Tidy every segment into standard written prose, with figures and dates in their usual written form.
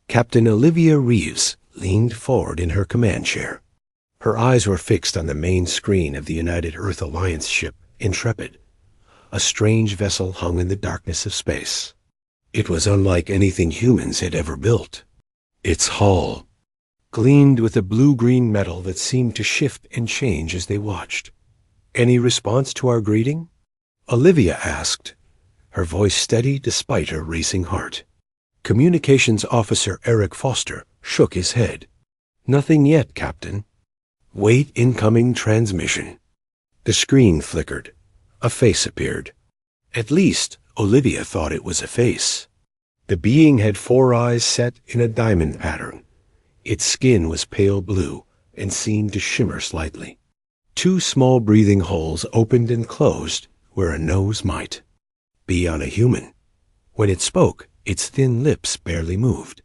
Captain Olivia Reeves leaned forward in her command chair. Her eyes were fixed on the main screen of the United Earth Alliance ship, Intrepid. A strange vessel hung in the darkness of space. It was unlike anything humans had ever built. Its hull gleamed with a blue-green metal that seemed to shift and change as they watched. "Any response to our greeting?" Olivia asked, her voice steady despite her racing heart. Communications Officer Eric Foster shook his head. "Nothing yet, Captain. Wait incoming transmission." The screen flickered. A face appeared. At least, Olivia thought it was a face. The being had 4 eyes set in a diamond pattern. Its skin was pale blue and seemed to shimmer slightly. 2 small breathing holes opened and closed where a nose might be on a human. When it spoke, its thin lips barely moved.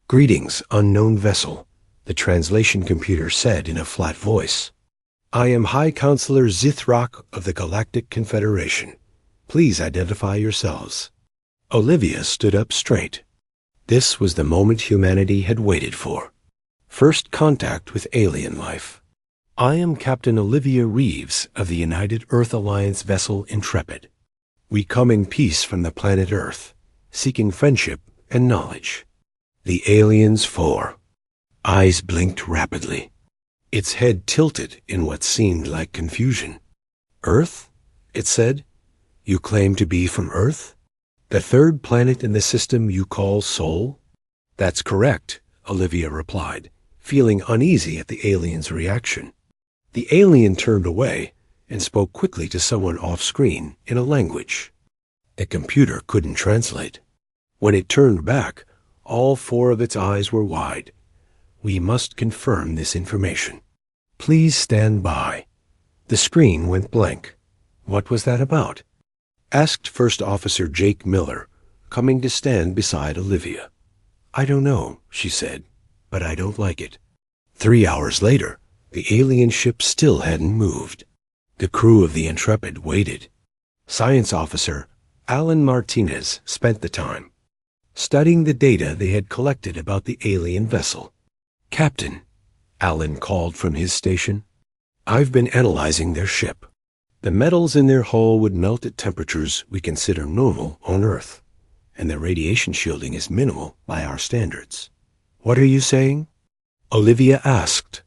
"Greetings, unknown vessel," the translation computer said in a flat voice. "I am High Counselor Zithrak of the Galactic Confederation. Please identify yourselves." Olivia stood up straight. This was the moment humanity had waited for. First contact with alien life. "I am Captain Olivia Reeves of the United Earth Alliance vessel Intrepid. We come in peace from the planet Earth, seeking friendship and knowledge." The alien's 4 eyes blinked rapidly. Its head tilted in what seemed like confusion. "Earth?" it said. "You claim to be from Earth? The 3rd planet in the system you call Sol?" "That's correct," Olivia replied, feeling uneasy at the alien's reaction. The alien turned away and spoke quickly to someone off-screen in a language the computer couldn't translate. When it turned back, all 4 of its eyes were wide. "We must confirm this information. Please stand by." The screen went blank. What was that about? Asked First Officer Jake Miller, coming to stand beside Olivia. "I don't know," she said, "but I don't like it." 3 hours later, the alien ship still hadn't moved. The crew of the Intrepid waited. Science Officer Alan Martinez spent the time studying the data they had collected about the alien vessel. "Captain," Alan called from his station, "I've been analyzing their ship. The metals in their hull would melt at temperatures we consider normal on Earth, and their radiation shielding is minimal by our standards." "What are you saying?" Olivia asked.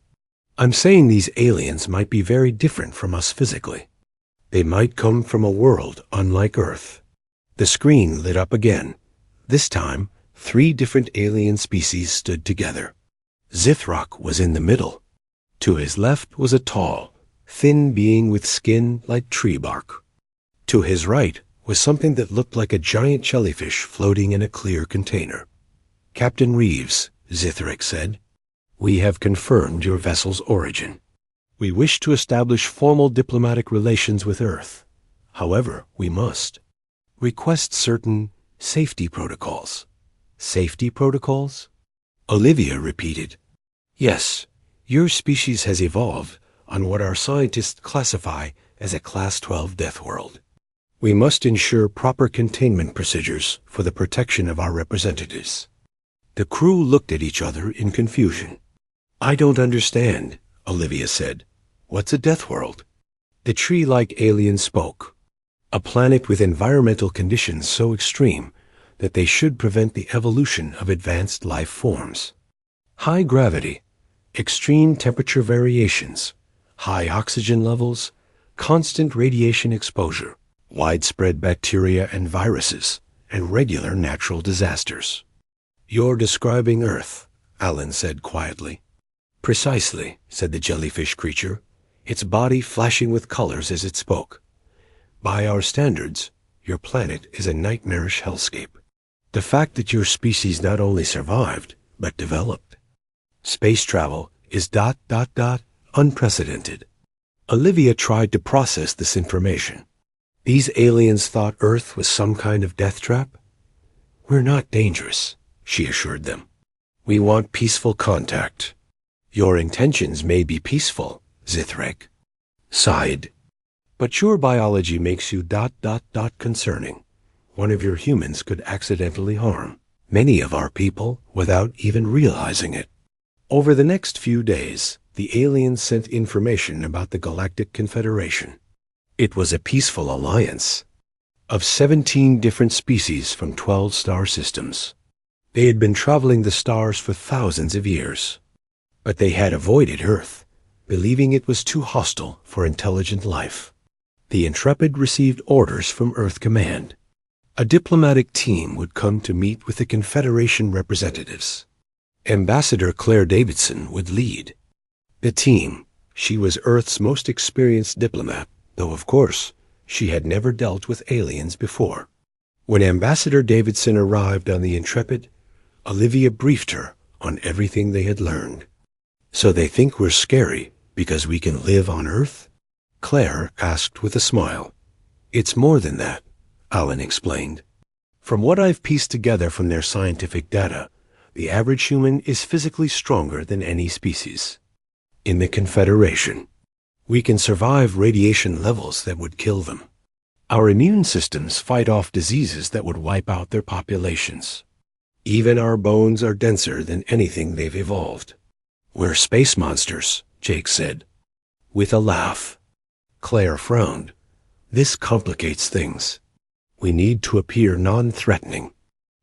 "I'm saying these aliens might be very different from us physically. They might come from a world unlike Earth." The screen lit up again. This time, 3 different alien species stood together. Zithrak was in the middle. To his left was a tall, thin being with skin like tree bark. To his right was something that looked like a giant jellyfish floating in a clear container. "Captain Reeves," Zithrak said, "we have confirmed your vessel's origin. We wish to establish formal diplomatic relations with Earth. However, we must request certain safety protocols." "Safety protocols?" Olivia repeated. "Yes, your species has evolved on what our scientists classify as a Class 12 death world. We must ensure proper containment procedures for the protection of our representatives." The crew looked at each other in confusion. "I don't understand," Olivia said. "What's a death world?" The tree-like alien spoke. "A planet with environmental conditions so extreme that they should prevent the evolution of advanced life forms. High gravity, extreme temperature variations, high oxygen levels, constant radiation exposure, widespread bacteria and viruses, and regular natural disasters." "You're describing Earth," Alan said quietly. "Precisely," said the jellyfish creature, its body flashing with colors as it spoke. "By our standards, your planet is a nightmarish hellscape. The fact that your species not only survived, but developed. Space travel is ... unprecedented." Olivia tried to process this information. These aliens thought Earth was some kind of death trap? "We're not dangerous," she assured them. "We want peaceful contact." "Your intentions may be peaceful," Zithrak sighed. "But your biology makes you ... concerning. One of your humans could accidentally harm." many of our people without even realizing it. Over the next few days, the aliens sent information about the Galactic Confederation. It was a peaceful alliance of 17 different species from 12 star systems. They had been traveling the stars for thousands of years, but they had avoided Earth, believing it was too hostile for intelligent life. The Intrepid received orders from Earth Command. A diplomatic team would come to meet with the Confederation representatives. Ambassador Claire Davidson would lead the team. She was Earth's most experienced diplomat, though of course, she had never dealt with aliens before. When Ambassador Davidson arrived on the Intrepid, Olivia briefed her on everything they had learned. "So they think we're scary because we can live on Earth?" Claire asked with a smile. "It's more than that," Alan explained. "From what I've pieced together from their scientific data, the average human is physically stronger than any species. In the Confederation, we can survive radiation levels that would kill them. Our immune systems fight off diseases that would wipe out their populations. Even our bones are denser than anything they've evolved. We're space monsters," Jake said, with a laugh. Claire frowned. "This complicates things. We need to appear non-threatening."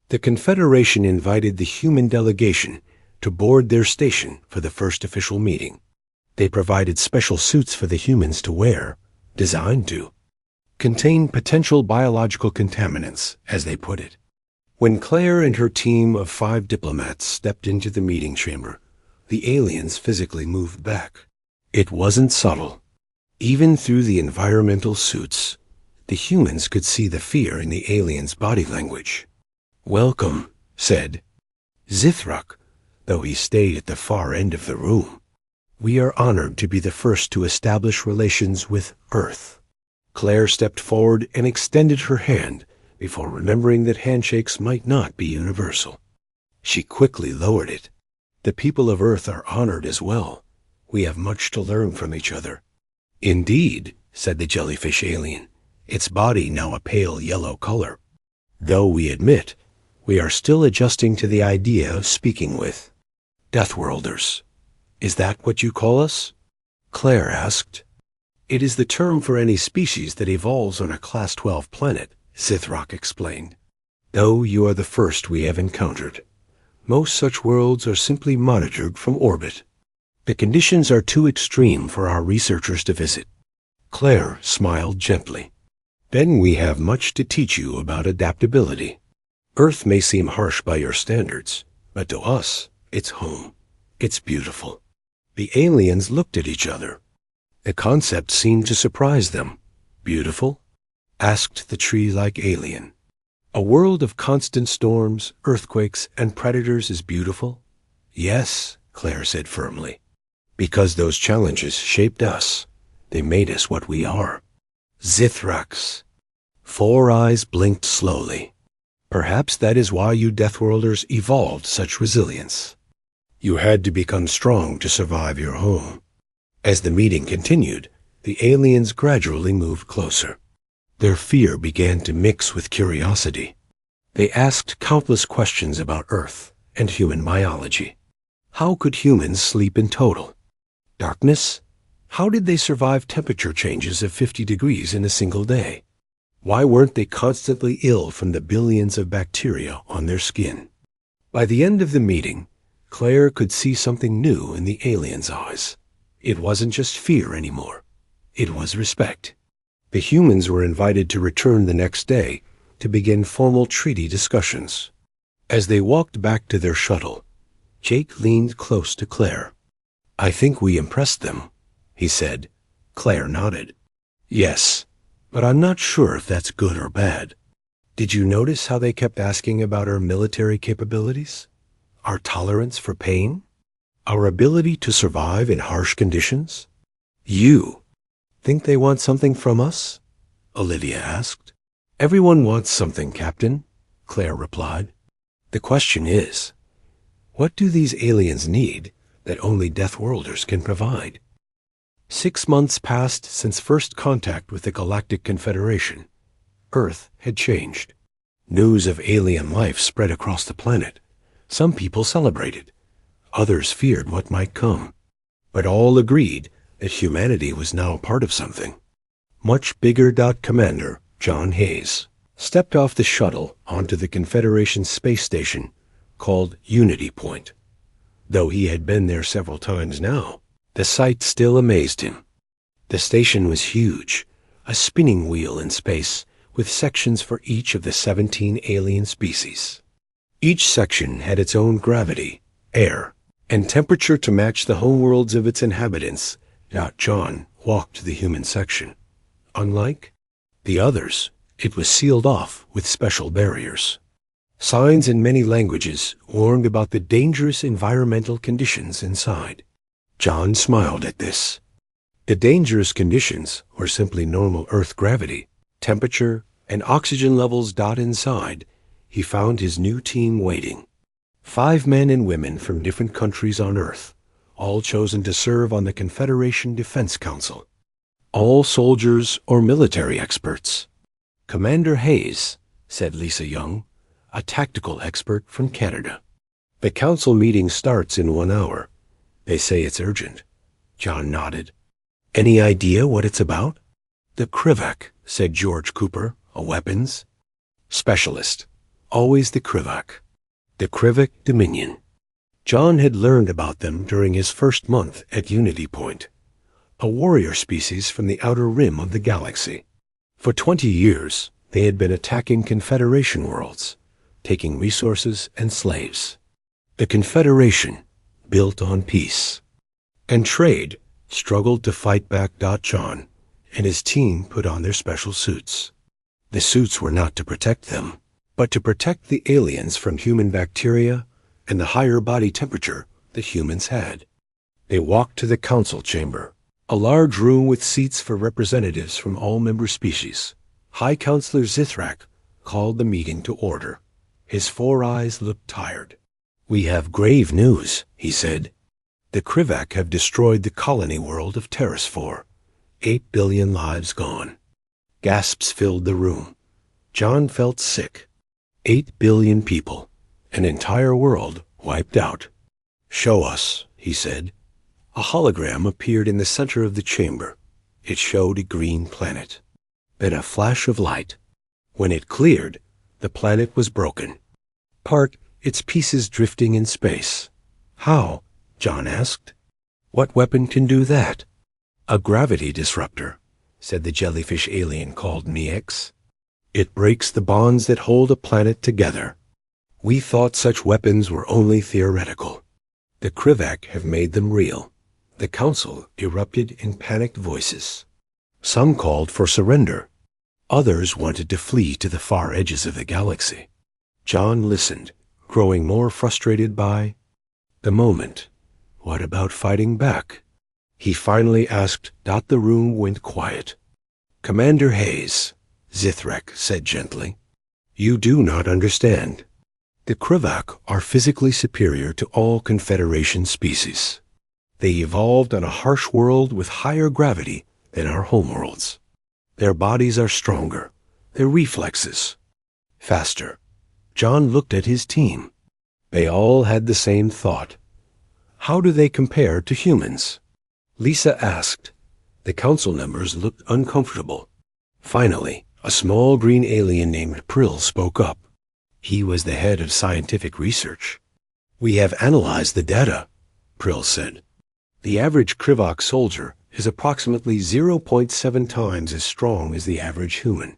The Confederation invited the human delegation to board their station for the first official meeting. They provided special suits for the humans to wear, designed to contain potential biological contaminants, as they put it. When Claire and her team of 5 diplomats stepped into the meeting chamber, the aliens physically moved back. It wasn't subtle. Even through the environmental suits, the humans could see the fear in the aliens' body language. "Welcome," said Zithrak, though he stayed at the far end of the room. "We are honored to be the first to establish relations with Earth." Claire stepped forward and extended her hand before remembering that handshakes might not be universal. She quickly lowered it. "The people of Earth are honored as well. We have much to learn from each other." "Indeed," said the jellyfish alien, its body now a pale yellow color. "Though we admit, we are still adjusting to the idea of speaking with Deathworlders. Is that what you call us?" Claire asked. "It is the term for any species that evolves on a Class 12 planet," Zithrak explained. "Though you are the first we have encountered. Most such worlds are simply monitored from orbit. The conditions are too extreme for our researchers to visit." Claire smiled gently. "Then we have much to teach you about adaptability. Earth may seem harsh by your standards, but to us, it's home. It's beautiful." The aliens looked at each other. The concept seemed to surprise them. "Beautiful?" asked the tree-like alien. "A world of constant storms, earthquakes, and predators is beautiful?" "Yes," Claire said firmly. "Because those challenges shaped us. They made us what we are." Zithrak's 4 eyes blinked slowly. "Perhaps that is why you Deathworlders evolved such resilience. You had to become strong to survive your home." As the meeting continued, the aliens gradually moved closer. Their fear began to mix with curiosity. They asked countless questions about Earth and human biology. How could humans sleep in total darkness? How did they survive temperature changes of 50 degrees in a single day? Why weren't they constantly ill from the billions of bacteria on their skin? By the end of the meeting, Claire could see something new in the aliens' eyes. It wasn't just fear anymore. It was respect. The humans were invited to return the next day to begin formal treaty discussions. As they walked back to their shuttle, Jake leaned close to Claire. "I think we impressed them," he said. Claire nodded. "Yes, but I'm not sure if that's good or bad. Did you notice how they kept asking about our military capabilities? Our tolerance for pain? Our ability to survive in harsh conditions? You think they want something from us?" Olivia asked. "Everyone wants something, Captain," Claire replied. "The question is, what do these aliens need that only Deathworlders can provide?" 6 months passed since first contact with the Galactic Confederation. Earth had changed. News of alien life spread across the planet. Some people celebrated. Others feared what might come. But all agreed that humanity was now part of something much bigger. Commander John Hayes stepped off the shuttle onto the Confederation space station called Unity Point. Though he had been there several times now, the sight still amazed him. The station was huge, a spinning wheel in space with sections for each of the 17 alien species. Each section had its own gravity, air, and temperature to match the homeworlds of its inhabitants. John walked to the human section. Unlike the others, it was sealed off with special barriers. Signs in many languages warned about the dangerous environmental conditions inside. John smiled at this. The dangerous conditions were simply normal Earth gravity, temperature, and oxygen levels. Inside, he found his new team waiting. 5 men and women from different countries on Earth, all chosen to serve on the Confederation Defense Council. All soldiers or military experts. Commander Hayes, said Lisa Young, a tactical expert from Canada. The council meeting starts in 1 hour. They say it's urgent. John nodded. Any idea what it's about? The Krivak, said George Cooper, a weapons specialist. Always the Krivak. The Krivak Dominion. John had learned about them during his first month at Unity Point, a warrior species from the outer rim of the galaxy. For 20 years, they had been attacking Confederation worlds, taking resources and slaves. The Confederation, built on peace and trade, struggled to fight back. John and his team put on their special suits. The suits were not to protect them, but to protect the aliens from human bacteria and the higher body temperature that humans had. They walked to the council chamber, a large room with seats for representatives from all member species. High Counselor Zithrak called the meeting to order. His 4 eyes looked tired. We have grave news, he said. The Krivak have destroyed the colony world of Terrasfor. 8 billion lives gone. Gasps filled the room. John felt sick. 8 billion people, an entire world wiped out. Show us, he said. A hologram appeared in the center of the chamber. It showed a green planet. Then a flash of light. When it cleared, the planet was broken. Its pieces drifting in space. How? John asked. What weapon can do that? A gravity disruptor, said the jellyfish alien called Miex. It breaks the bonds that hold a planet together. We thought such weapons were only theoretical. The Krivak have made them real. The council erupted in panicked voices. Some called for surrender. Others wanted to flee to the far edges of the galaxy. John listened, growing more frustrated by the moment. What about fighting back? He finally asked. The room went quiet. Commander Hayes, Zithrak said gently, you do not understand. The Krivak are physically superior to all Confederation species. They evolved on a harsh world with higher gravity than our homeworlds. Their bodies are stronger, their reflexes faster. John looked at his team. They all had the same thought. How do they compare to humans? Lisa asked. The council members looked uncomfortable. Finally, a small green alien named Prill spoke up. He was the head of scientific research. We have analyzed the data, Prill said. The average Krivak soldier is approximately 0.7 times as strong as the average human.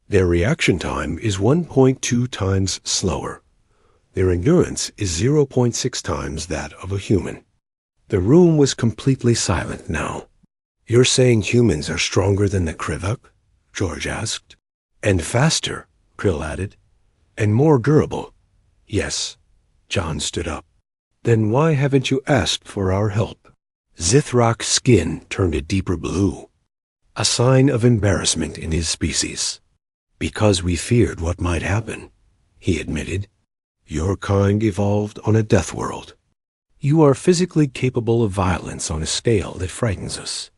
Their reaction time is 1.2 times slower. Their endurance is 0.6 times that of a human. The room was completely silent now. You're saying humans are stronger than the Krivak? George asked. And faster, Prill added. And more durable. Yes. John stood up. Then why haven't you asked for our help? Zithrak's skin turned a deeper blue, a sign of embarrassment in his species. Because we feared what might happen, he admitted. Your kind evolved on a death world. You are physically capable of violence on a scale that frightens us.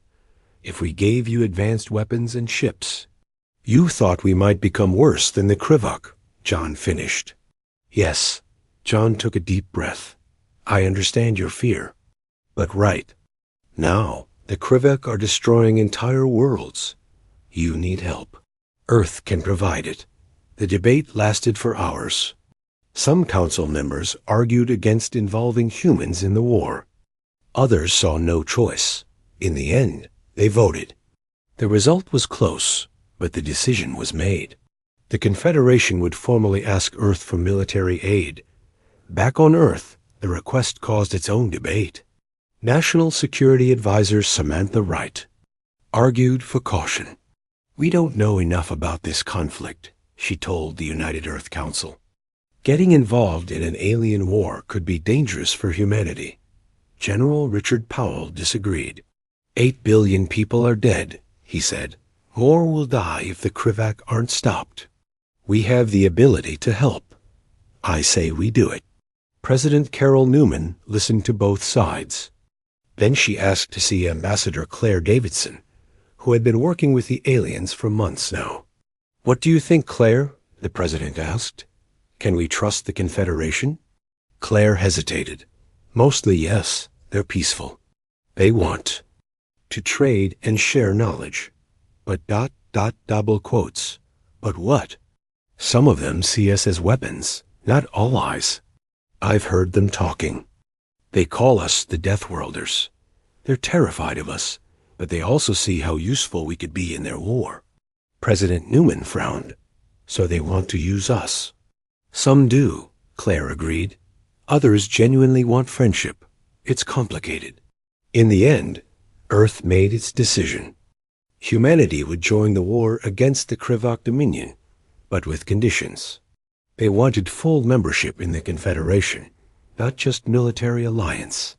If we gave you advanced weapons and ships, you thought we might become worse than the Krivak, John finished. Yes, John took a deep breath. I understand your fear. But right. Now, the Krivek are destroying entire worlds. You need help. Earth can provide it. The debate lasted for hours. Some council members argued against involving humans in the war. Others saw no choice. In the end, they voted. The result was close, but the decision was made. The Confederation would formally ask Earth for military aid. Back on Earth, the request caused its own debate. National Security Advisor Samantha Wright argued for caution. We don't know enough about this conflict, she told the United Earth Council. Getting involved in an alien war could be dangerous for humanity. General Richard Powell disagreed. 8 billion people are dead, he said. More will die if the Krivak aren't stopped. We have the ability to help. I say we do it. President Carol Newman listened to both sides. Then she asked to see Ambassador Claire Davidson, who had been working with the aliens for months now. What do you think, Claire? The president asked. Can we trust the Confederation? Claire hesitated. Mostly yes, they're peaceful. They want to trade and share knowledge. But double quotes. But what? Some of them see us as weapons, not allies. I've heard them talking. They call us the Deathworlders. They're terrified of us, but they also see how useful we could be in their war. President Newman frowned. So they want to use us. Some do, Claire agreed. Others genuinely want friendship. It's complicated. In the end, Earth made its decision. Humanity would join the war against the Krivak Dominion, but with conditions. They wanted full membership in the Confederation, not just military alliance.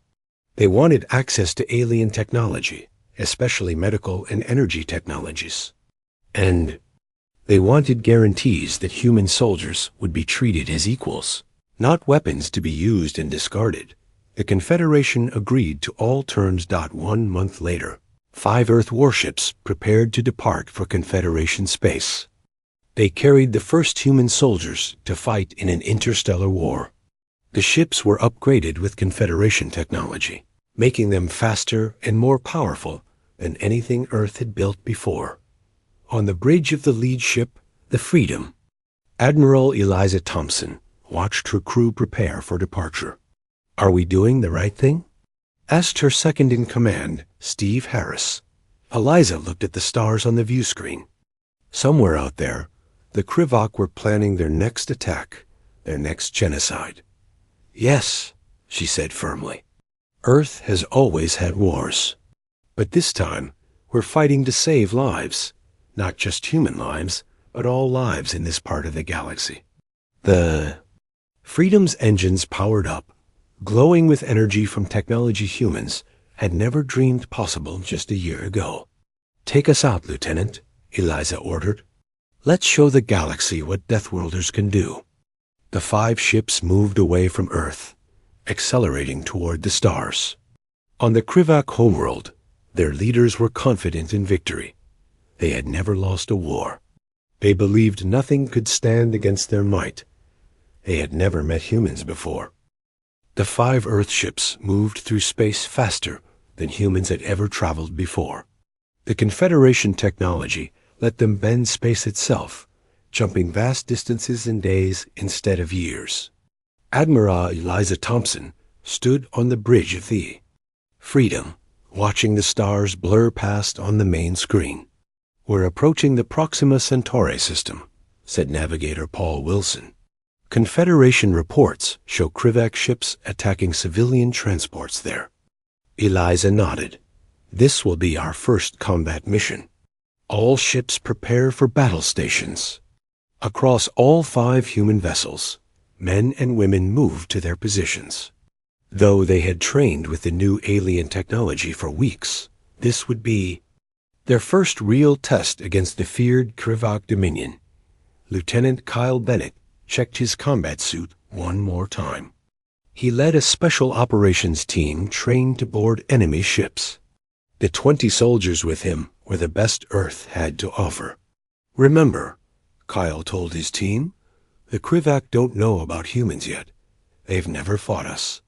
They wanted access to alien technology, especially medical and energy technologies. And they wanted guarantees that human soldiers would be treated as equals, not weapons to be used and discarded. The Confederation agreed to all terms. 1 month later, 5 Earth warships prepared to depart for Confederation space. They carried the first human soldiers to fight in an interstellar war. The ships were upgraded with Confederation technology, making them faster and more powerful than anything Earth had built before. On the bridge of the lead ship, the Freedom, Admiral Eliza Thompson watched her crew prepare for departure. Are we doing the right thing? Asked her second-in-command, Steve Harris. Eliza looked at the stars on the view screen. Somewhere out there, the Krivak were planning their next attack, their next genocide. Yes, she said firmly. Earth has always had wars. But this time, we're fighting to save lives. Not just human lives, but all lives in this part of the galaxy. The Freedom's engines powered up, glowing with energy from technology humans had never dreamed possible just a year ago. Take us out, Lieutenant, Eliza ordered. Let's show the galaxy what Deathworlders can do. The 5 ships moved away from Earth, accelerating toward the stars. On the Krivak homeworld, their leaders were confident in victory. They had never lost a war. They believed nothing could stand against their might. They had never met humans before. The 5 Earth ships moved through space faster than humans had ever traveled before. The Confederation technology let them bend space itself, jumping vast distances in days instead of years. Admiral Eliza Thompson stood on the bridge of the Freedom, watching the stars blur past on the main screen. We're approaching the Proxima Centauri system, said Navigator Paul Wilson. Confederation reports show Krivak ships attacking civilian transports there. Eliza nodded. This will be our first combat mission. All ships prepare for battle stations. Across all 5 human vessels, men and women moved to their positions. Though they had trained with the new alien technology for weeks, this would be their first real test against the feared Krivak Dominion. Lieutenant Kyle Bennett checked his combat suit one more time. He led a special operations team trained to board enemy ships. The 20 soldiers with him were the best Earth had to offer. Remember, Kyle told his team, The Krivak don't know about humans yet. They've never fought us.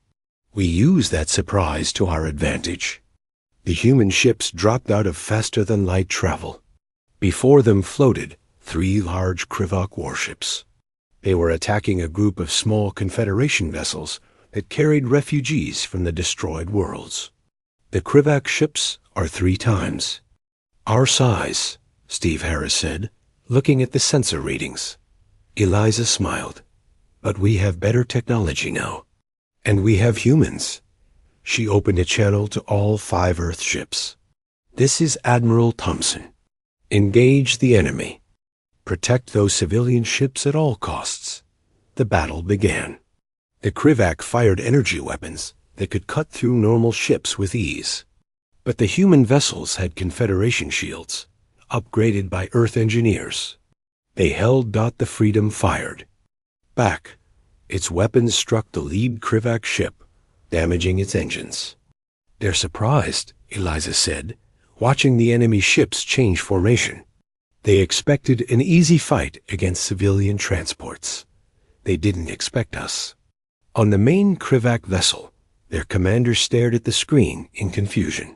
We use that surprise to our advantage. The human ships dropped out of faster-than-light travel. Before them floated 3 large Krivak warships. They were attacking a group of small Confederation vessels that carried refugees from the destroyed worlds. The Krivak ships are 3 times our size, Steve Harris said, looking at the sensor readings. Eliza smiled. But we have better technology now. And we have humans. She opened a channel to all 5 Earth ships. This is Admiral Thompson. Engage the enemy. Protect those civilian ships at all costs. The battle began. The Krivak fired energy weapons that could cut through normal ships with ease. But the human vessels had Confederation shields, upgraded by Earth engineers. They held. The Freedom fired. Back, its weapons struck the lead Krivak ship, damaging its engines. They're surprised, Eliza said, watching the enemy ships change formation. They expected an easy fight against civilian transports. They didn't expect us. On the main Krivak vessel, their commander stared at the screen in confusion.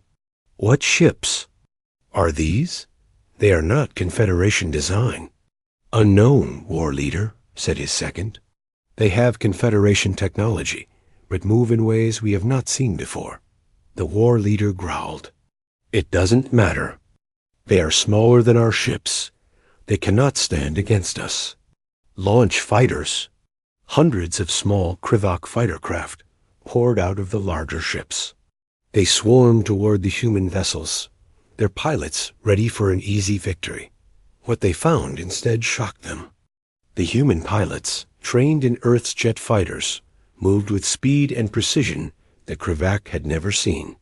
What ships are these? They are not Confederation design. Unknown, war leader, said his second. They have Confederation technology, but move in ways we have not seen before. The war leader growled. It doesn't matter. They are smaller than our ships. They cannot stand against us. Launch fighters. Hundreds of small Krivak fighter craft poured out of the larger ships. They swarmed toward the human vessels, their pilots ready for an easy victory. What they found instead shocked them. The human pilots, trained in Earth's jet fighters, moved with speed and precision that Krivak had never seen.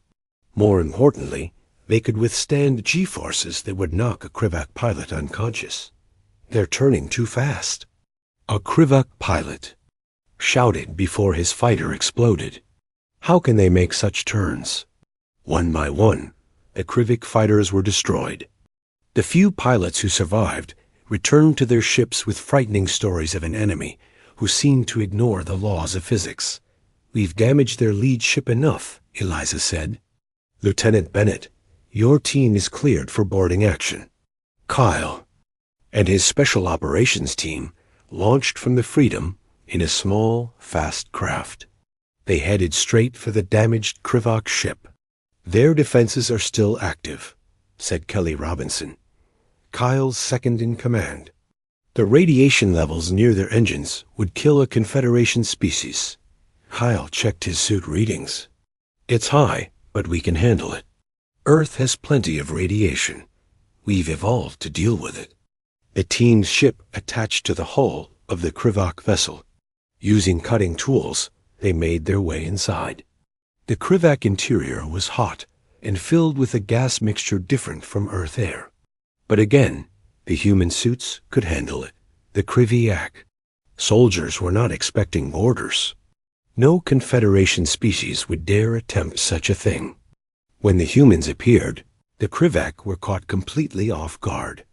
More importantly, they could withstand G-forces that would knock a Krivak pilot unconscious. They're turning too fast. A Krivak pilot shouted before his fighter exploded. How can they make such turns? One by one, the Krivak fighters were destroyed. The few pilots who survived returned to their ships with frightening stories of an enemy who seemed to ignore the laws of physics. We've damaged their lead ship enough, Eliza said. Lieutenant Bennett, your team is cleared for boarding action. Kyle and his special operations team launched from the Freedom in a small, fast craft. They headed straight for the damaged Krivak ship. Their defenses are still active, said Kelly Robinson, Kyle's second in command. The radiation levels near their engines would kill a Confederation species. Kyle checked his suit readings. It's high, but we can handle it. Earth has plenty of radiation. We've evolved to deal with it. The team's ship attached to the hull of the Krivak vessel. Using cutting tools, they made their way inside. The Krivak interior was hot and filled with a gas mixture different from Earth air. But again, the human suits could handle it. The Kriviak. Soldiers were not expecting boarders. No Confederation species would dare attempt such a thing. When the humans appeared, the Krivak were caught completely off guard.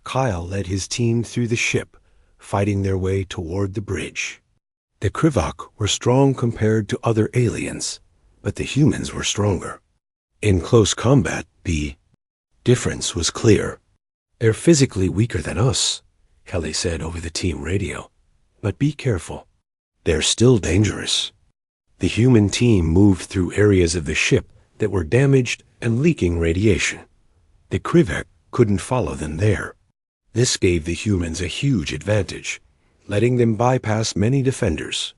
Kyle led his team through the ship, fighting their way toward the bridge. The Krivak were strong compared to other aliens, but the humans were stronger. In close combat, the difference was clear. They're physically weaker than us, Kelly said over the team radio. But be careful. They're still dangerous. The human team moved through areas of the ship that were damaged and leaking radiation. The Krivak couldn't follow them there. This gave the humans a huge advantage, letting them bypass many defenders.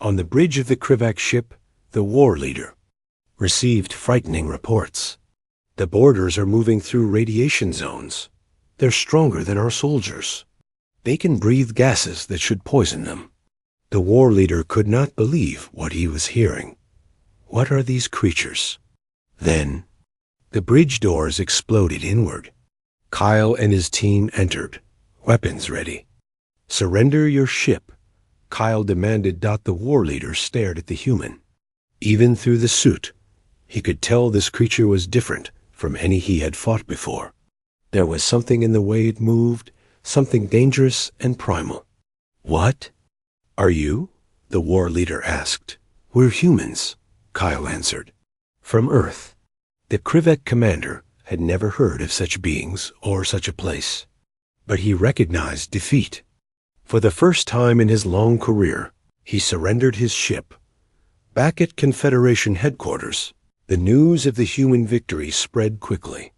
On the bridge of the Krivak ship, the war leader received frightening reports. The boarders are moving through radiation zones. They're stronger than our soldiers. They can breathe gases that should poison them. The war leader could not believe what he was hearing. What are these creatures? Then, the bridge doors exploded inward. Kyle and his team entered, weapons ready. Surrender your ship, Kyle demanded. The war leader stared at the human. Even through the suit, he could tell this creature was different from any he had fought before. There was something in the way it moved, something dangerous and primal. What? Are you? The war leader asked. We're humans, Kyle answered. From Earth. The Krivek commander had never heard of such beings or such a place. But he recognized defeat. For the first time in his long career, he surrendered his ship. Back at Confederation headquarters, the news of the human victory spread quickly.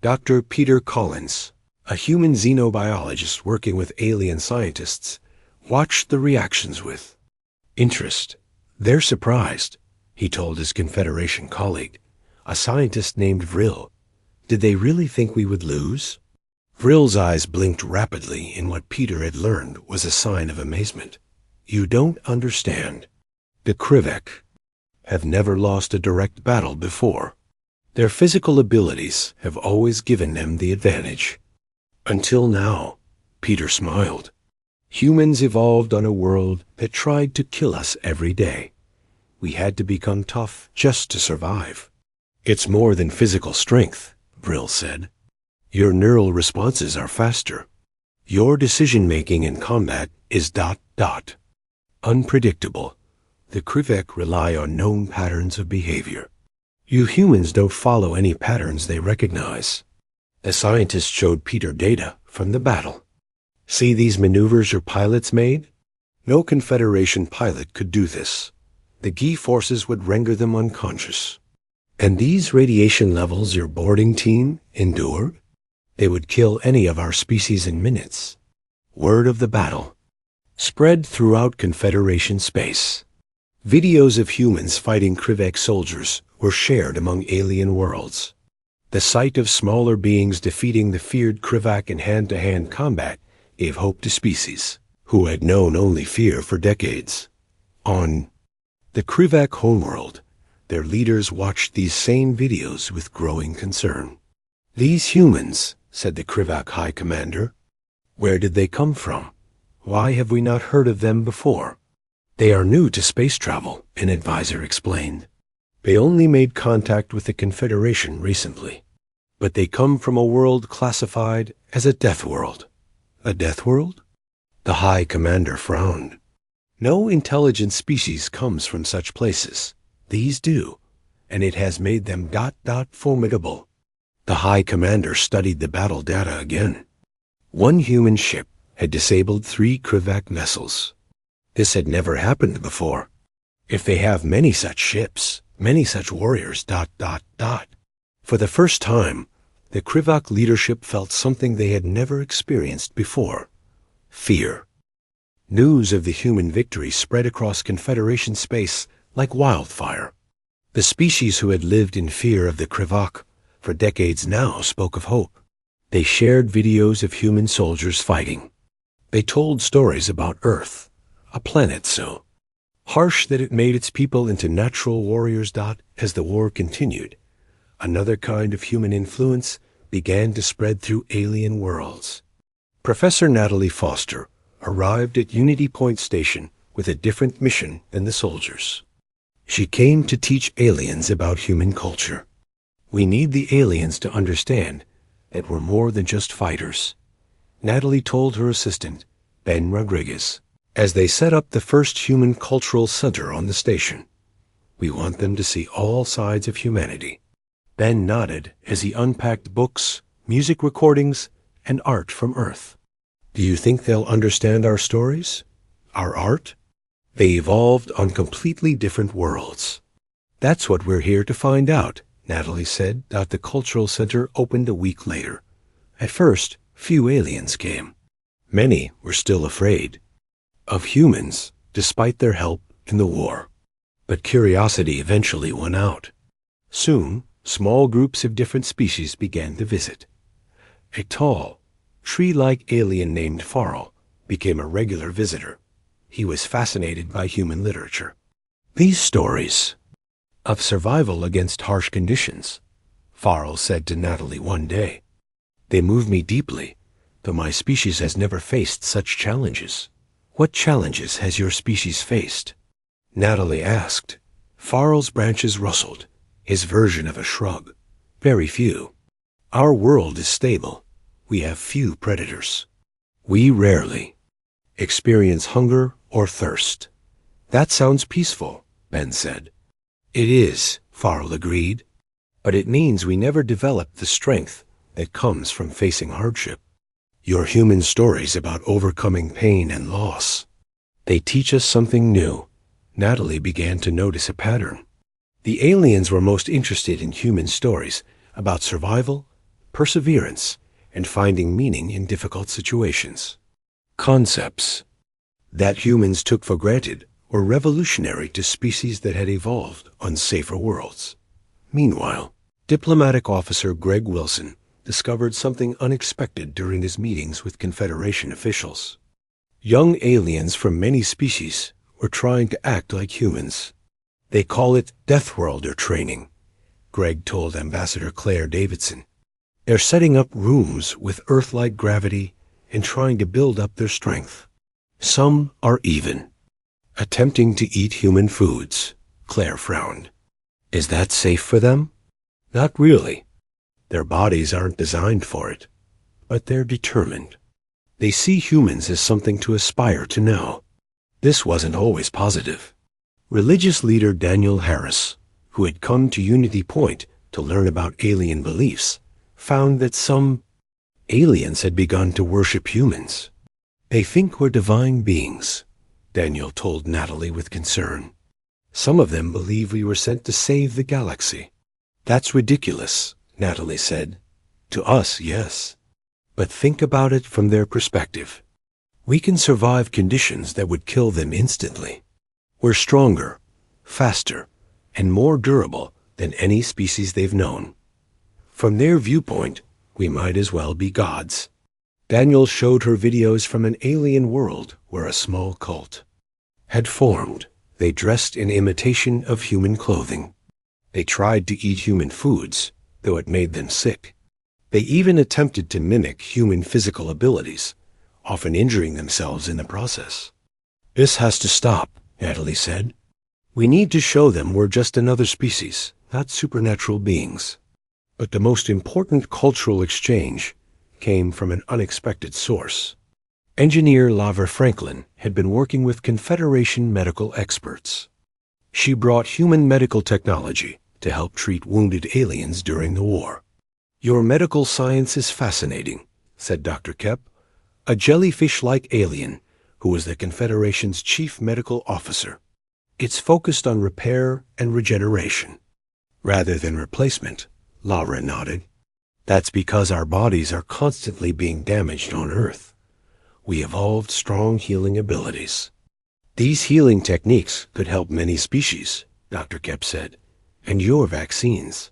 Dr. Peter Collins, a human xenobiologist working with alien scientists, watched the reactions with interest. They're surprised, he told his Confederation colleague, a scientist named Vril. Did they really think we would lose? Vril's eyes blinked rapidly in what Peter had learned was a sign of amazement. You don't understand. The Krivek have never lost a direct battle before. Their physical abilities have always given them the advantage. Until now, Peter smiled. Humans evolved on a world that tried to kill us every day. We had to become tough just to survive. It's more than physical strength, Vril said. Your neural responses are faster. Your decision-making in combat is ... unpredictable. The Krivek rely on known patterns of behavior. You humans don't follow any patterns they recognize. The scientist showed Peter data from the battle. See these maneuvers your pilots made? No Confederation pilot could do this. The Gi forces would render them unconscious. And these radiation levels your boarding team endured? They would kill any of our species in minutes. Word of the battle spread throughout Confederation space. Videos of humans fighting Krivek soldiers were shared among alien worlds. The sight of smaller beings defeating the feared Krivek in hand-to-hand combat gave hope to species who had known only fear for decades. On the Krivek homeworld, their leaders watched these same videos with growing concern. These humans, said the Krivek High Commander. Where did they come from? Why have we not heard of them before? They are new to space travel, an advisor explained. They only made contact with the Confederation recently. But they come from a world classified as a death world. A death world? The High Commander frowned. No intelligent species comes from such places. These do, and it has made them ... formidable. The High Commander studied the battle data again. One human ship had disabled 3 Krivek vessels. This had never happened before. If they have many such ships, many such warriors ... For the first time, the Krivek leadership felt something they had never experienced before. Fear. News of the human victory spread across Confederation space like wildfire. The species who had lived in fear of the Krivek for decades now spoke of hope. They shared videos of human soldiers fighting. They told stories about Earth, a planet so harsh that it made its people into natural warriors. As the war continued, another kind of human influence began to spread through alien worlds. Professor Natalie Foster arrived at Unity Point Station with a different mission than the soldiers. She came to teach aliens about human culture. We need the aliens to understand that we're more than just fighters, Natalie told her assistant, Ben Rodriguez, as they set up the first human cultural center on the station. We want them to see all sides of humanity. Ben nodded as he unpacked books, music recordings, and art from Earth. Do you think they'll understand our stories? Our art? They evolved on completely different worlds. That's what we're here to find out, Natalie said. The cultural center opened a week later. At first, few aliens came. Many were still afraid of humans, despite their help in the war. But curiosity eventually won out. Soon, small groups of different species began to visit. A tall, tree-like alien named Farrell became a regular visitor. He was fascinated by human literature. These stories of survival against harsh conditions, Farrell said to Natalie one day. They move me deeply, though my species has never faced such challenges. What challenges has your species faced? Natalie asked. Farrell's branches rustled, his version of a shrug. Very few. Our world is stable. We have few predators. We rarely. experience hunger or thirst. That sounds peaceful, Ben said. It is, Farrell agreed. But it means we never develop the strength that comes from facing hardship. Your human stories about overcoming pain and loss. They teach us something new. Natalie began to notice a pattern. The aliens were most interested in human stories about survival, perseverance, and finding meaning in difficult situations. Concepts that humans took for granted were revolutionary to species that had evolved on safer worlds. Meanwhile, Diplomatic Officer Greg Wilson discovered something unexpected during his meetings with Confederation officials. Young aliens from many species were trying to act like humans. They call it Deathworlder training, Greg told Ambassador Claire Davidson. They're setting up rooms with Earth-like gravity and trying to build up their strength. Some are even attempting to eat human foods, Claire frowned. Is that safe for them? Not really. Their bodies aren't designed for it, but they're determined. They see humans as something to aspire to know. This wasn't always positive. Religious leader Daniel Harris, who had come to Unity Point to learn about alien beliefs, found that some aliens had begun to worship humans. They think we're divine beings, Daniel told Natalie with concern. Some of them believe we were sent to save the galaxy. That's ridiculous, Natalie said. To us, yes. But think about it from their perspective. We can survive conditions that would kill them instantly. We're stronger, faster, and more durable than any species they've known. From their viewpoint, we might as well be gods. Daniel showed her videos from an alien world where a small cult had formed. They dressed in imitation of human clothing. They tried to eat human foods, though it made them sick. They even attempted to mimic human physical abilities, often injuring themselves in the process. This has to stop, Natalie said. We need to show them we're just another species, not supernatural beings. But the most important cultural exchange came from an unexpected source. Engineer Lavra Franklin had been working with Confederation medical experts. She brought human medical technology to help treat wounded aliens during the war. Your medical science is fascinating, said Dr. Kep, a jellyfish-like alien who was the Confederation's chief medical officer. It's focused on repair and regeneration, rather than replacement, Lavra nodded. That's because our bodies are constantly being damaged on Earth. We evolved strong healing abilities. These healing techniques could help many species, Dr. Kep said, and your vaccines.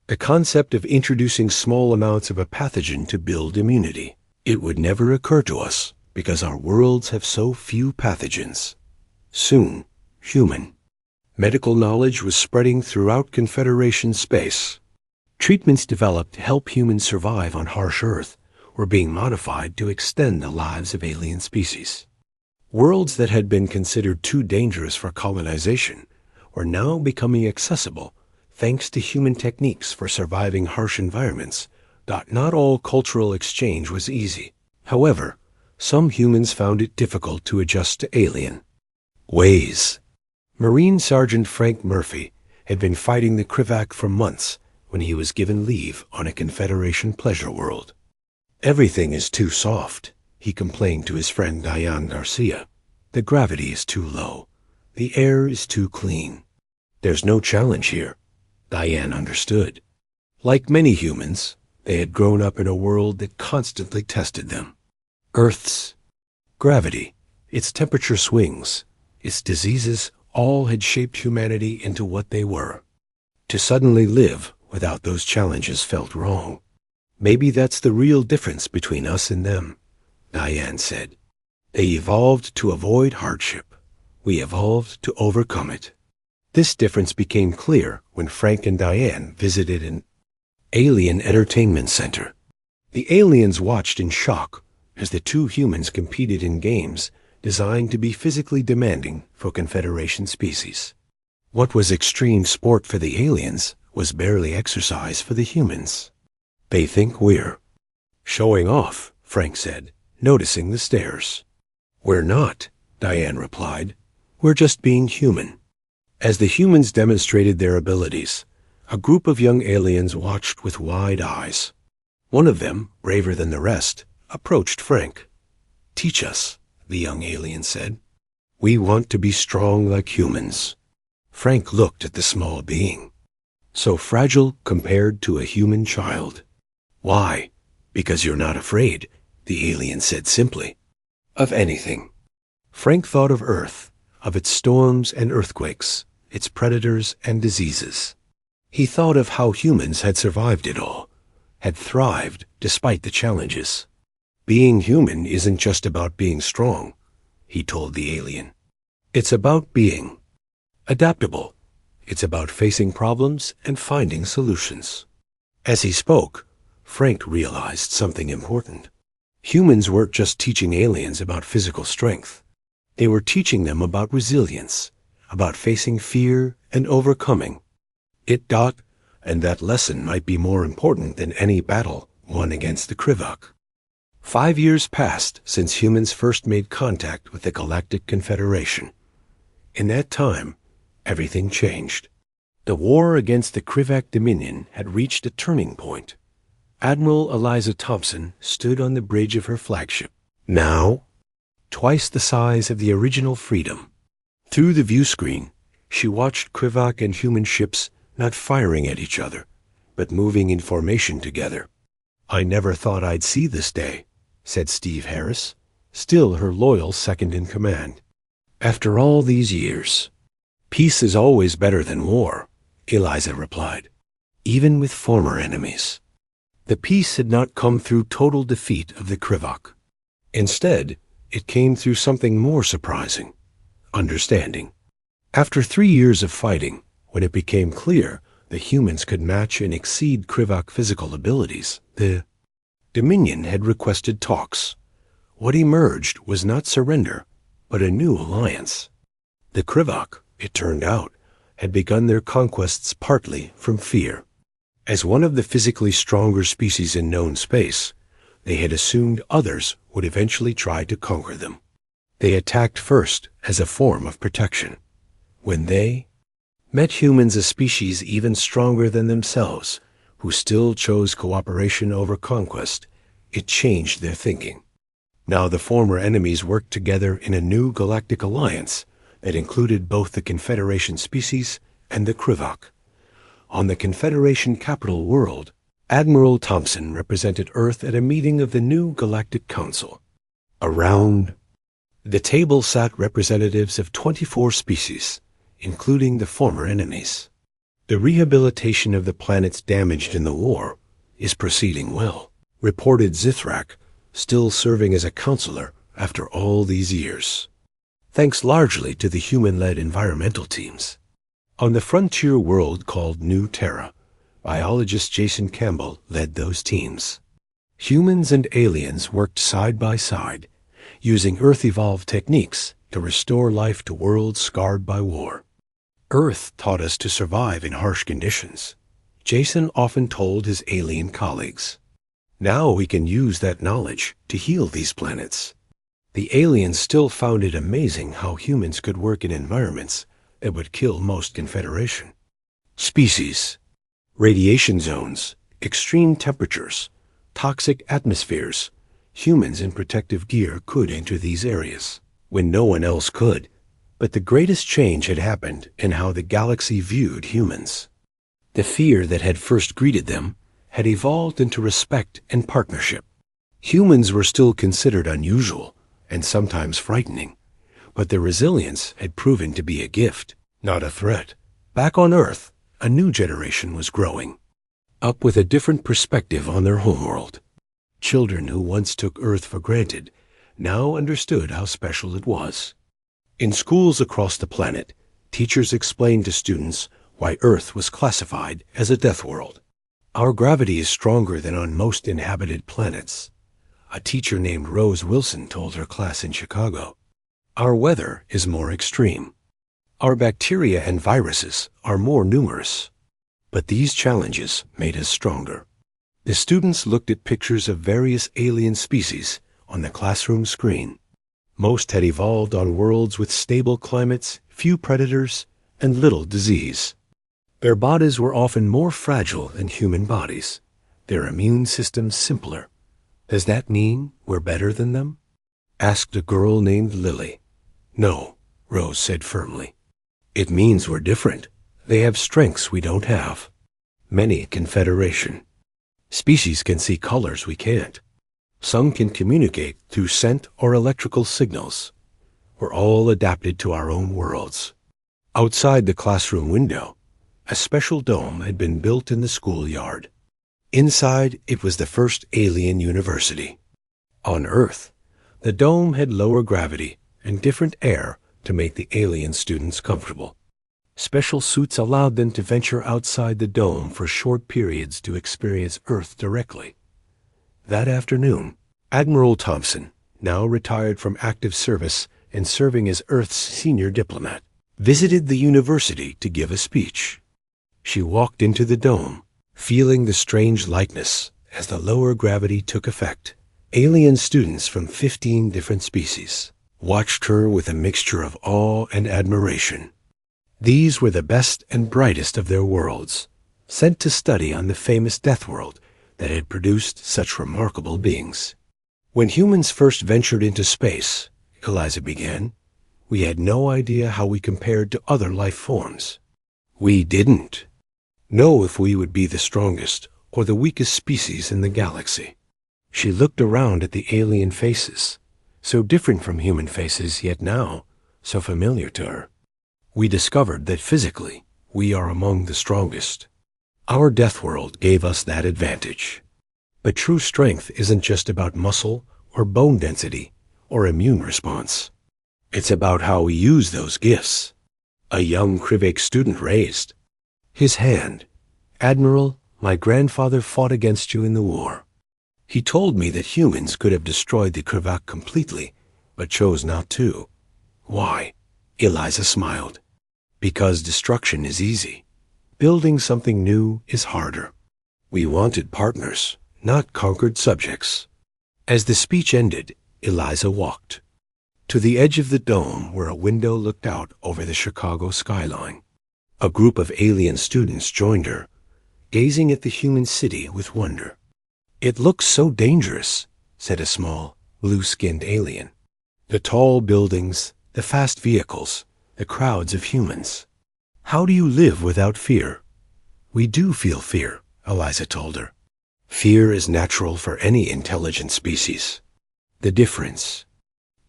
The concept of introducing small amounts of a pathogen to build immunity. It would never occur to us because our worlds have so few pathogens. Soon, human medical knowledge was spreading throughout Confederation space. Treatments developed to help humans survive on harsh Earth were being modified to extend the lives of alien species. Worlds that had been considered too dangerous for colonization were now becoming accessible thanks to human techniques for surviving harsh environments. Not all cultural exchange was easy. However, some humans found it difficult to adjust to alien ways. Marine Sergeant Frank Murphy had been fighting the Krivak for months when he was given leave on a Confederation pleasure world. Everything is too soft, he complained to his friend Diane Garcia. The gravity is too low. The air is too clean. There's no challenge here. Diane understood. Like many humans, they had grown up in a world that constantly tested them. Earth's gravity, its temperature swings, its diseases all had shaped humanity into what they were. To suddenly live without those challenges felt wrong. Maybe that's the real difference between us and them, Diane said. They evolved to avoid hardship. We evolved to overcome it. This difference became clear when Frank and Diane visited an alien entertainment center. The aliens watched in shock as the two humans competed in games designed to be physically demanding for Confederation species. What was extreme sport for the aliens was barely exercise for the humans. They think we're showing off, Frank said, noticing the stares. "We're not," Diane replied. "We're just being human." As the humans demonstrated their abilities, a group of young aliens watched with wide eyes. One of them, braver than the rest, approached Frank. "Teach us," the young alien said. "We want to be strong like humans." Frank looked at the small being. So fragile compared to a human child. "Why? Because you're not afraid," the alien said simply. "Of anything." Frank thought of Earth, of its storms and earthquakes, its predators and diseases. He thought of how humans had survived it all, had thrived despite the challenges. "Being human isn't just about being strong," he told the alien. "It's about being adaptable. It's about facing problems and finding solutions." As he spoke, Frank realized something important. Humans weren't just teaching aliens about physical strength. They were teaching them about resilience, about facing fear and overcoming it. And that lesson might be more important than any battle won against the Krivak. 5 years passed since humans first made contact with the Galactic Confederation. In that time, everything changed. The war against the Krivak Dominion had reached a turning point. Admiral Eliza Thompson stood on the bridge of her flagship, now twice the size of the original Freedom. Through the view screen, she watched Krivak and human ships not firing at each other, but moving in formation together. "I never thought I'd see this day," said Steve Harris, still her loyal second-in-command. "After all these years." "Peace is always better than war," Eliza replied, "even with former enemies." The peace had not come through total defeat of the Krivak. Instead, it came through something more surprising: understanding. After 3 years of fighting, when it became clear the humans could match and exceed Krivak physical abilities, the Dominion had requested talks. What emerged was not surrender, but a new alliance. The Krivak, it turned out, had begun their conquests partly from fear. As one of the physically stronger species in known space, they had assumed others would eventually try to conquer them. They attacked first as a form of protection. When they met humans, a species even stronger than themselves, who still chose cooperation over conquest, it changed their thinking. Now the former enemies worked together in a new galactic alliance that included both the Confederation species and the Krivak. On the Confederation capital world, Admiral Thompson represented Earth at a meeting of the new Galactic Council. Around the table sat representatives of 24 species, including the former enemies. "The rehabilitation of the planets damaged in the war is proceeding well," reported Zithrak, still serving as a counselor after all these years. "Thanks largely to the human-led environmental teams. On the frontier world called New Terra, biologist Jason Campbell led those teams. Humans and aliens worked side by side, using Earth-evolved techniques to restore life to worlds scarred by war. Earth taught us to survive in harsh conditions," Jason often told his alien colleagues. "Now we can use that knowledge to heal these planets." The aliens still found it amazing how humans could work in environments that would kill most Confederation species. Radiation zones, extreme temperatures, toxic atmospheres. Humans in protective gear could enter these areas when no one else could. But the greatest change had happened in how the galaxy viewed humans. The fear that had first greeted them had evolved into respect and partnership. Humans were still considered unusual and sometimes frightening, but their resilience had proven to be a gift, not a threat. Back on Earth, a new generation was growing up with a different perspective on their homeworld. Children who once took Earth for granted now understood how special it was. In schools across the planet, teachers explained to students why Earth was classified as a death world. "Our gravity is stronger than on most inhabited planets," a teacher named Rose Wilson told her class in Chicago. "Our weather is more extreme. Our bacteria and viruses are more numerous." But these challenges made us stronger. The students looked at pictures of various alien species on the classroom screen. Most had evolved on worlds with stable climates, few predators, and little disease. Their bodies were often more fragile than human bodies, their immune systems simpler. Does that mean we're better than them? Asked a girl named Lily. No, Rose said firmly. It means we're different. They have strengths we don't have. Many confederation. Species can see colors we can't. Some can communicate through scent or electrical signals. We're all adapted to our own worlds. Outside the classroom window, a special dome had been built in the schoolyard. Inside, it was the first alien university. On Earth, the dome had lower gravity and different air to make the alien students comfortable. Special suits allowed them to venture outside the dome for short periods to experience Earth directly. That afternoon, Admiral Thompson, now retired from active service and serving as Earth's senior diplomat, visited the university to give a speech. She walked into the dome, feeling the strange lightness as the lower gravity took effect. Alien students from 15 different species watched her with a mixture of awe and admiration. These were the best and brightest of their worlds, sent to study on the famous Deathworld that had produced such remarkable beings. When humans first ventured into space, Eliza began, we had no idea how we compared to other life forms. We didn't know if we would be the strongest or the weakest species in the galaxy. She looked around at the alien faces, so different from human faces, yet now so familiar to her. We discovered that physically we are among the strongest. Our Deathworld gave us that advantage. But true strength isn't just about muscle or bone density or immune response. It's about how we use those gifts. A young Krivik student raised his hand. Admiral, my grandfather fought against you in the war. He told me that humans could have destroyed the Krivak completely, but chose not to. Why? Eliza smiled. Because destruction is easy. Building something new is harder. We wanted partners, not conquered subjects. As the speech ended, Eliza walked to the edge of the dome where a window looked out over the Chicago skyline. A group of alien students joined her, gazing at the human city with wonder. It looks so dangerous, said a small, blue-skinned alien. The tall buildings, the fast vehicles, the crowds of humans. How do you live without fear? We do feel fear, Eliza told her. Fear is natural for any intelligent species. The difference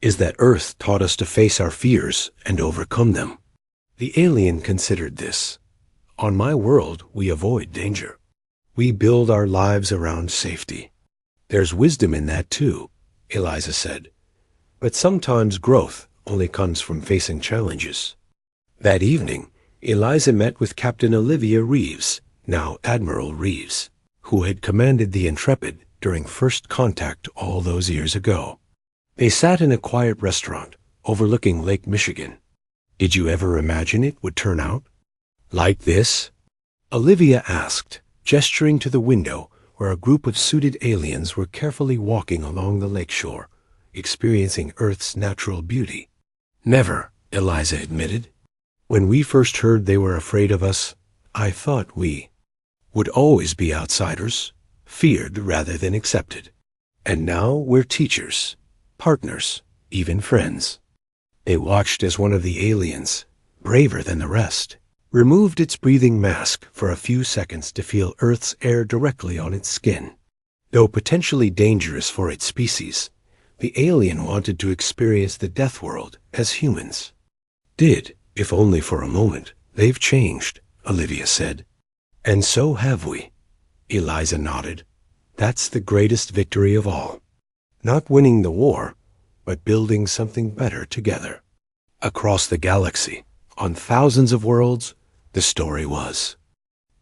is that Earth taught us to face our fears and overcome them. The alien considered this. On my world, we avoid danger. We build our lives around safety. There's wisdom in that too, Eliza said. But sometimes growth only comes from facing challenges. That evening, Eliza met with Captain Olivia Reeves, now Admiral Reeves, who had commanded the Intrepid during first contact all those years ago. They sat in a quiet restaurant overlooking Lake Michigan. Did you ever imagine it would turn out like this? Olivia asked, gesturing to the window where a group of suited aliens were carefully walking along the lakeshore, experiencing Earth's natural beauty. Never, Eliza admitted. When we first heard they were afraid of us, I thought we would always be outsiders, feared rather than accepted. And now we're teachers, partners, even friends. They watched as one of the aliens, braver than the rest, removed its breathing mask for a few seconds to feel Earth's air directly on its skin. Though potentially dangerous for its species, the alien wanted to experience the death world as humans. Did, if only for a moment. They've changed, Olivia said. And so have we. Eliza nodded. That's the greatest victory of all. Not winning the war, but building something better together. Across the galaxy, on thousands of worlds, the story was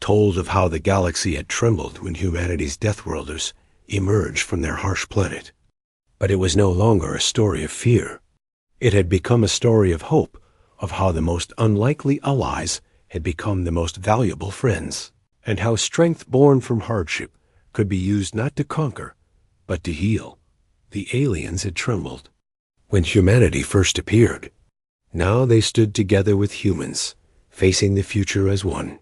told of how the galaxy had trembled when humanity's Deathworlders emerged from their harsh planet. But it was no longer a story of fear. It had become a story of hope, of how the most unlikely allies had become the most valuable friends, and how strength born from hardship could be used not to conquer, but to heal. The aliens had trembled. when humanity first appeared. Now they stood together with humans, facing the future as one.